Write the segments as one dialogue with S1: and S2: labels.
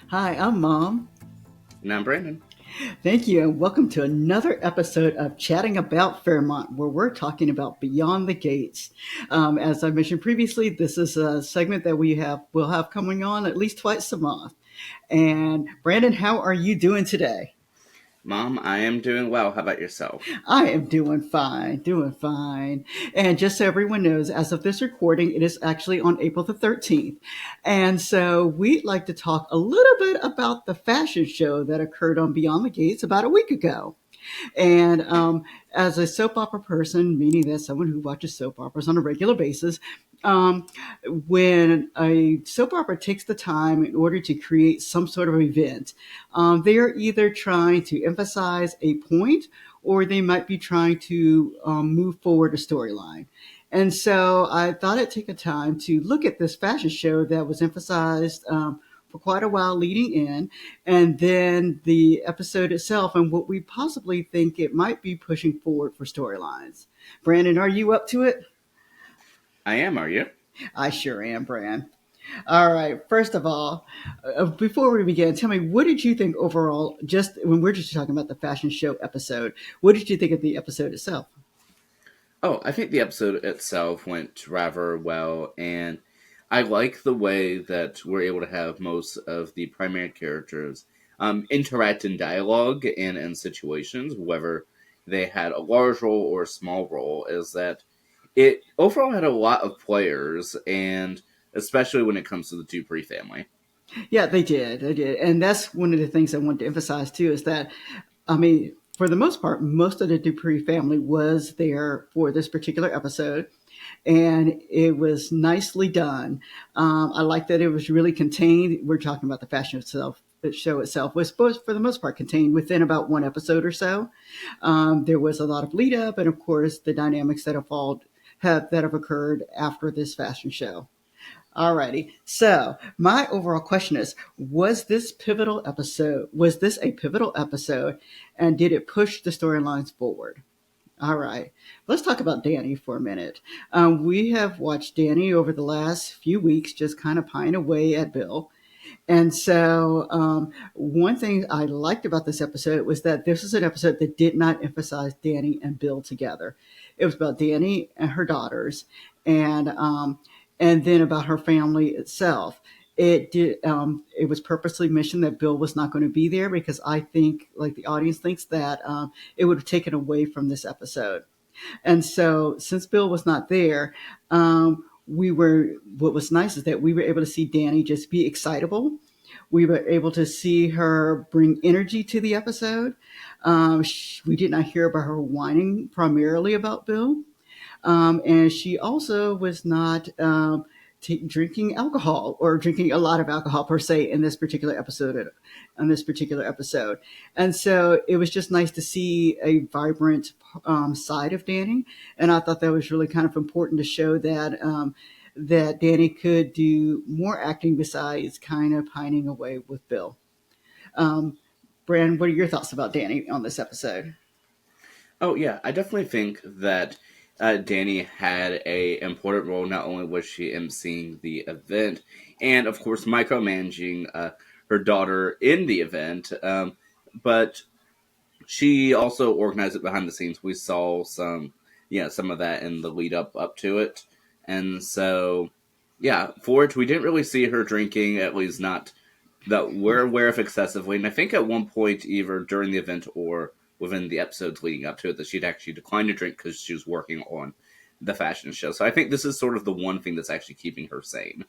S1: Hi, I'm Mom.
S2: And I'm Brandon.
S1: Thank you, and welcome to another episode of Chatting About Fairmont, where we're talking about Beyond the Gates. As I mentioned previously, this is a segment that we'll have coming on at least twice a month. And Brandon, how are you doing today?
S2: Mom, I am doing well. How about yourself?
S1: I am doing fine, doing fine. And just so everyone knows, as of this recording, it is actually on April the 13th. And so we'd like to talk a little bit about the fashion show that occurred on Beyond the Gates about a week ago. And as a soap opera person, meaning that someone who watches soap operas on a regular basis, um, when a soap opera takes the time in order to create some sort of event, they are either trying to emphasize a point or they might be trying to move forward a storyline. And so I thought I'd take a time to look at this fashion show that was emphasized for quite a while leading in, and then the episode itself and what we possibly think it might be pushing forward for storylines. Brandon, are you up to it?
S2: I am, are you?
S1: I sure am, Brand. All right. First of all, before we begin, tell me, what did you think overall, just when we're just talking about the fashion show episode, what did you think of the episode itself?
S2: Oh, I think the episode itself went rather well, and I like the way that we're able to have most of the primary characters interact in dialogue and in situations, whether they had a large role or a small role, is that it overall had a lot of players, and especially when it comes to the Dupree family.
S1: Yeah, they did. They did. And that's one of the things I want to emphasize too is that, I mean, for the most part, most of the Dupree family was there for this particular episode, and it was nicely done. I like that it was really contained. We're talking about the fashion itself. The show itself was supposed, for the most part, contained within about one episode or so. There was a lot of lead up, and of course, the dynamics that have occurred after this fashion show. Alrighty. So my overall question is: Was this pivotal episode? Was this a pivotal episode, and did it push the storylines forward? All right. Let's talk about Danny for a minute. We have watched Danny over the last few weeks just kind of pine away at Bill. And so, one thing I liked about this episode was that this is an episode that did not emphasize Danny and Bill together. It was about Danny and her daughters, and and then about her family itself. It was purposely mentioned that Bill was not going to be there because I think, like the audience thinks, that it would have taken away from this episode. And so, since Bill was not there, what was nice is that we were able to see Danny just be excitable. We were able to see her bring energy to the episode. We did not hear about her whining primarily about Bill. And she also was not drinking alcohol or drinking a lot of alcohol per se in this particular episode. And so it was just nice to see a vibrant side of Danny, and I thought that was really kind of important to show that that Danny could do more acting besides kind of pining away with Bill. Um, Brand, what are your thoughts about Danny on this episode?
S2: Oh yeah, I definitely think that Danny had a important role. Not only was she emceeing the event, and of course micromanaging her daughter in the event, but she also organized it behind the scenes. We saw some of that in the lead up to it, and so yeah, for it we didn't really see her drinking, at least not that we're aware of excessively. And I think at one point, either during the event or within the episodes leading up to it, that she'd actually declined to drink because she was working on the fashion show. So I think this is sort of the one thing that's actually keeping her sane.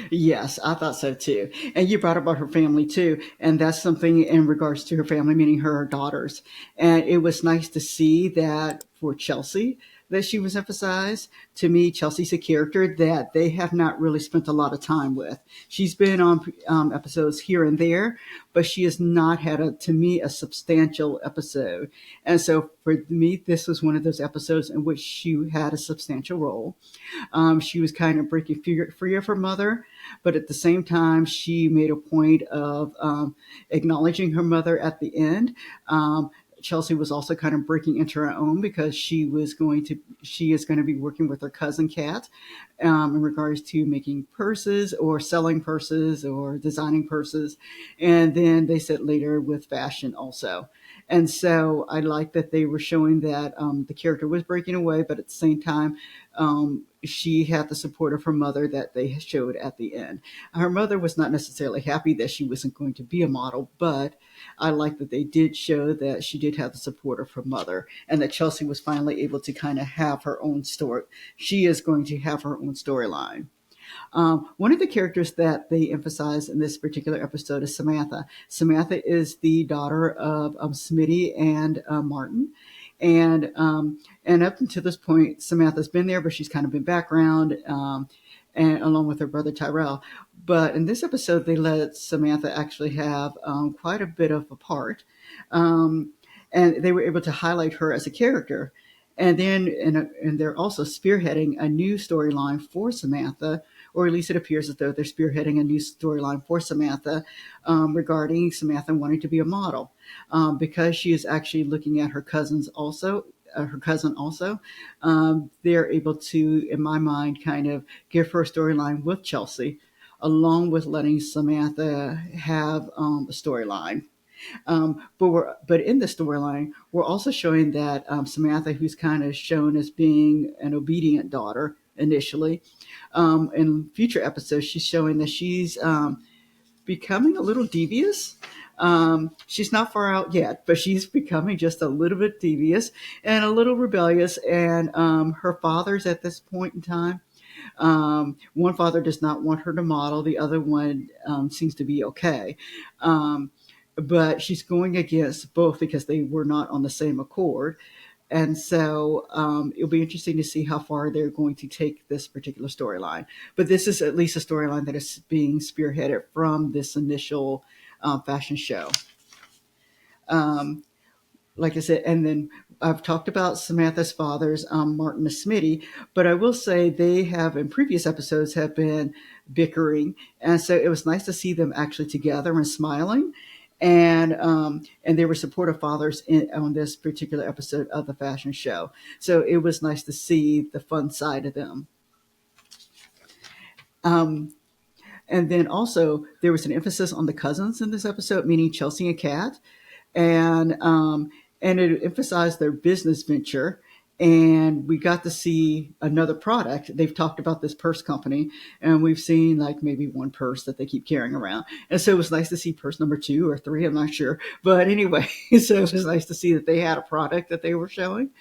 S1: Yes, I thought so too. And you brought up about her family too. And that's something in regards to her family, meaning her daughters. And it was nice to see that for Chelsea, that she was emphasized. To me, Chelsea's a character that they have not really spent a lot of time with. She's been on episodes here and there, but she has not had, to me, a substantial episode. And so for me, this was one of those episodes in which she had a substantial role. She was kind of breaking free of her mother, but at the same time, she made a point of acknowledging her mother at the end. Chelsea was also kind of breaking into her own because she is going to be working with her cousin Kat in regards to making purses or selling purses or designing purses. And then they said later with fashion also. And so I like that they were showing that the character was breaking away, but at the same time, she had the support of her mother that they showed at the end. Her mother was not necessarily happy that she wasn't going to be a model, but I like that they did show that she did have the support of her mother and that Chelsea was finally able to kind of have her own story. She is going to have her own storyline. One of the characters that they emphasize in this particular episode is Samantha. Samantha is the daughter of Smitty and Martin. And up until this point, Samantha's been there, but she's kind of been background, and along with her brother Tyrell. But in this episode, they let Samantha actually have quite a bit of a part, um, and they were able to highlight her as a character. And they're also spearheading a new storyline for Samantha, or at least it appears as though they're spearheading a new storyline for Samantha regarding Samantha wanting to be a model because she is actually looking at her cousins also. Her cousin also, they're able to, in my mind, kind of give her a storyline with Chelsea, along with letting Samantha have a storyline. But in the storyline, we're also showing that Samantha, who's kind of shown as being an obedient daughter initially, in future episodes, she's showing that she's becoming a little devious. She's not far out yet, but she's becoming just a little bit devious and a little rebellious. And her father's at this point in time. One father does not want her to model, the other one seems to be okay. Um, but she's going against both because they were not on the same accord. And so it'll be interesting to see how far they're going to take this particular storyline. But this is at least a storyline that is being spearheaded from this initial fashion show. Um, like I said, and then I've talked about Samantha's fathers, Martin and Smitty, but I will say they have in previous episodes have been bickering, and so it was nice to see them actually together and smiling, and they were supportive fathers on this particular episode of the fashion show. So it was nice to see the fun side of them. Um, and then also there was an emphasis on the cousins in this episode, meaning Chelsea and Kat, and it emphasized their business venture. And we got to see another product. They've talked about this purse company, and we've seen like maybe one purse that they keep carrying around. And so it was nice to see purse number 2 or 3. I'm not sure, but anyway, so it was nice to see that they had a product that they were showing,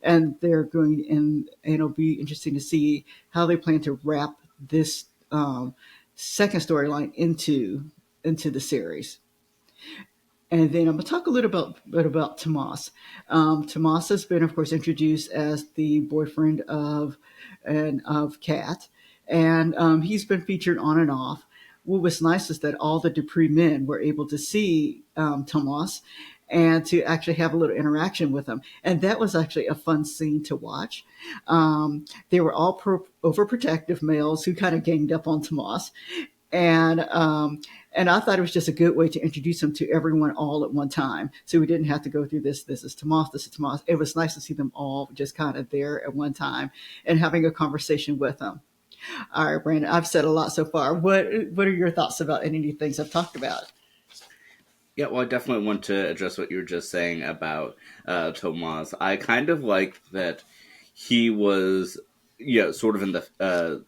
S1: and they're going. And it'll be interesting to see how they plan to wrap this second storyline into the series. And then I'm going to talk a bit about Tomas. Tomas has been, of course, introduced as the boyfriend of Kat, and he's been featured on and off. What was nice is that all the Dupree men were able to see Tomas and to actually have a little interaction with him, and that was actually a fun scene to watch. They were all overprotective males who kind of ganged up on Tomas, and and I thought it was just a good way to introduce him to everyone all at one time, so we didn't have to go through this. This is Tomas. This is Tomas. It was nice to see them all just kind of there at one time and having a conversation with them. All right, Brandon, I've said a lot so far. What are your thoughts about any of the things I've talked about?
S2: Yeah, well, I definitely want to address what you were just saying about Tomas. I kind of like that he was, sort of in the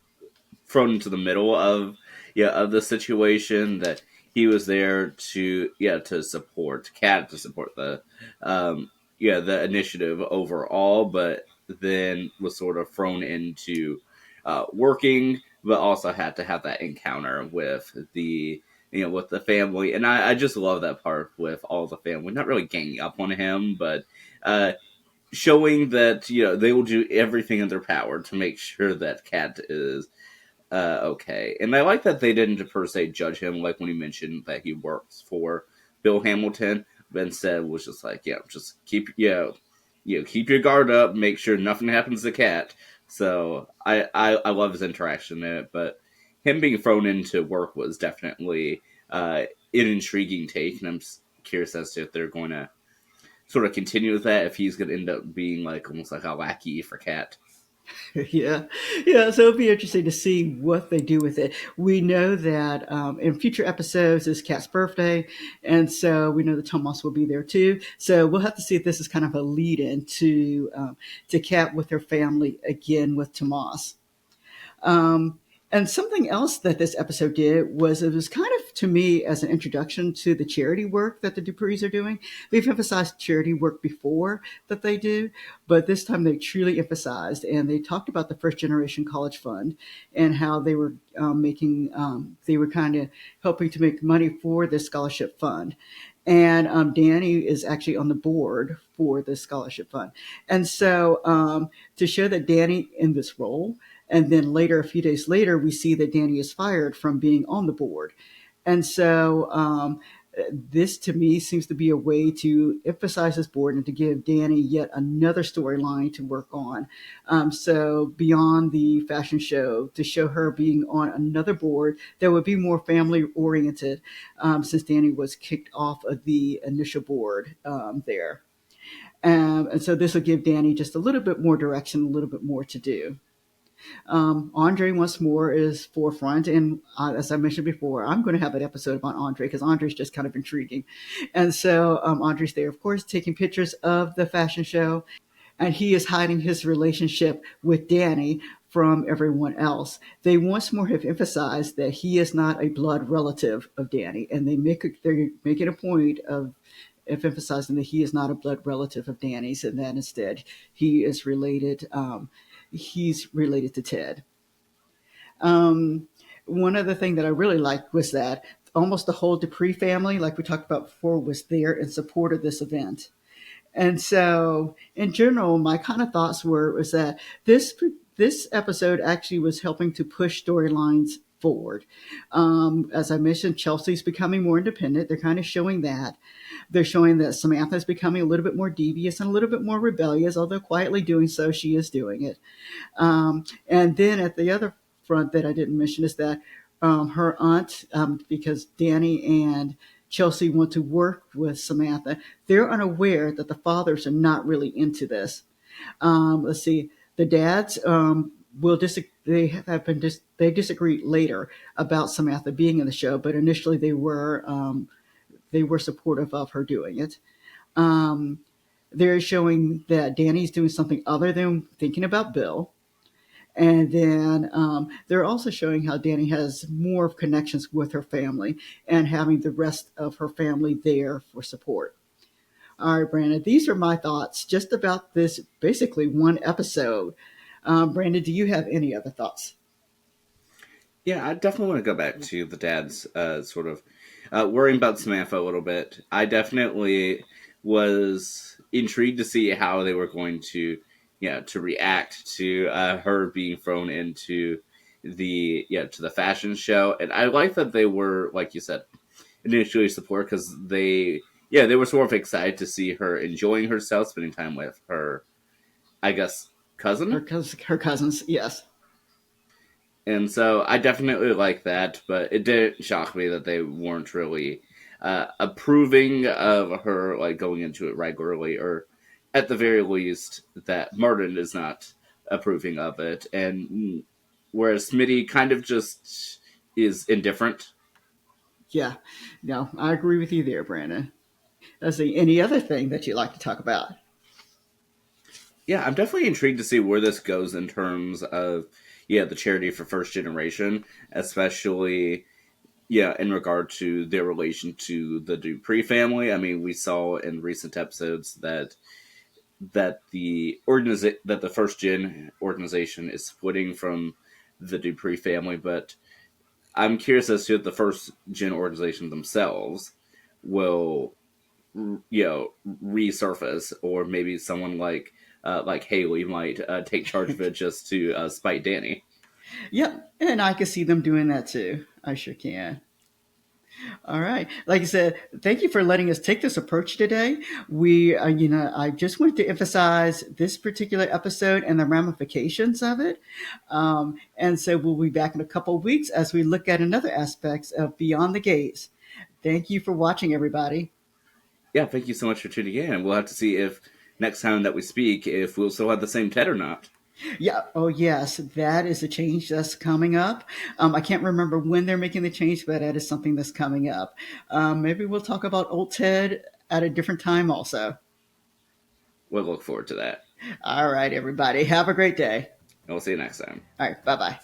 S2: thrown into the middle of of the situation, that he was there to to support Cat, to support the the initiative overall, but then was sort of thrown into working, but also had to have that encounter with the with the family. And I just love that part with all the family, not really ganging up on him, but uh showing that they will do everything in their power to make sure that Cat is okay. And I like that they didn't per se judge him, like when he mentioned that he works for Bill Hamilton, but instead was just like, just keep keep your guard up, make sure nothing happens to Cat. So I love his interaction in it, but him being thrown into work was definitely an intriguing take, and I'm curious as to if they're going to sort of continue with that if he's going to end up being like almost like a lackey for Cat.
S1: Yeah, yeah. So it'll be interesting to see what they do with it. We know that in future episodes is Kat's birthday, and so we know that Thomas will be there too. So we'll have to see if this is kind of a lead-in to Kat with her family again with Tomas. Um, and something else that this episode did was it was kind of to me as an introduction to the charity work that the Duprees are doing. They've emphasized charity work before that they do, but this time they truly emphasized and they talked about the First Generation College Fund and how they were they were kind of helping to make money for this scholarship fund. And Danny is actually on the board for the scholarship fund. And so to show that Danny in this role, and then later, a few days later, we see that Danny is fired from being on the board. And so this to me seems to be a way to emphasize this board and to give Danny yet another storyline to work on. So beyond the fashion show, to show her being on another board that would be more family oriented, since Danny was kicked off of the initial board there. And so this will give Danny just a little bit more direction, a little bit more to do. Andre once more is forefront, and as I mentioned before, I'm going to have an episode about Andre because Andre's just kind of intriguing, and so Andre's there, of course, taking pictures of the fashion show, and he is hiding his relationship with Danny from everyone else. They once more have emphasized that he is not a blood relative of Danny, and they're making a point of emphasizing that he is not a blood relative of Danny's, and that instead he is related. He's related to Ted. One other thing that I really liked was that almost the whole Dupree family, like we talked about before, was there in support of this event. And so, in general, my kind of thoughts were was that this episode actually was helping to push storylines forward. As I mentioned, Chelsea's becoming more independent. They're kind of showing that. They're showing that Samantha is becoming a little bit more devious and a little bit more rebellious, although quietly doing so, she is doing it. And then at the other front that I didn't mention is that her aunt, because Danny and Chelsea want to work with Samantha, they're unaware that the fathers are not really into this. Let's see, the dads will disagree. They disagree later about Samantha being in the show, but initially they were supportive of her doing it. Um, they're showing that Danny's doing something other than thinking about Bill. And then they're also showing how Danny has more connections with her family and having the rest of her family there for support. All right, Brandon, these are my thoughts just about this basically one episode. Brandon, do you have any other thoughts?
S2: Yeah, I definitely want to go back to the dad's sort of worrying about Samantha a little bit. I definitely was intrigued to see how they were going to, to react to her being thrown into to the fashion show, and I like that they were, like you said, initially support because they were sort of excited to see her enjoying herself, spending time with her, I guess, cousin.
S1: Her cousins, yes.
S2: And so I definitely like that, but it did shock me that they weren't really approving of her like going into it regularly, or at the very least that Martin is not approving of it. And whereas Smitty kind of just is indifferent.
S1: Yeah, no, I agree with you there, Brandon. Let's see, any other thing that you'd like to talk about?
S2: Yeah, I'm definitely intrigued to see where this goes in terms of the charity for first generation, especially in regard to their relation to the Dupree family. I mean, we saw in recent episodes that the first gen organization is splitting from the Dupree family, but I'm curious as to if the first gen organization themselves will resurface, or maybe someone like Haley might take charge of it just to spite Danny.
S1: Yep, and I can see them doing that too. I sure can. All right. Like I said, thank you for letting us take this approach today. I just wanted to emphasize this particular episode and the ramifications of it. And so we'll be back in a couple of weeks as we look at another aspects of Beyond the Gates. Thank you for watching, everybody.
S2: Yeah, thank you so much for tuning in. And we'll have to see if next time that we speak, if we'll still have the same Ted or not.
S1: Yeah. Oh, yes. That is a change that's coming up. I can't remember when they're making the change, but that is something that's coming up. Maybe we'll talk about old Ted at a different time also.
S2: We'll look forward to that.
S1: All right, everybody. Have a great day.
S2: And we'll see you next time.
S1: All right. Bye bye.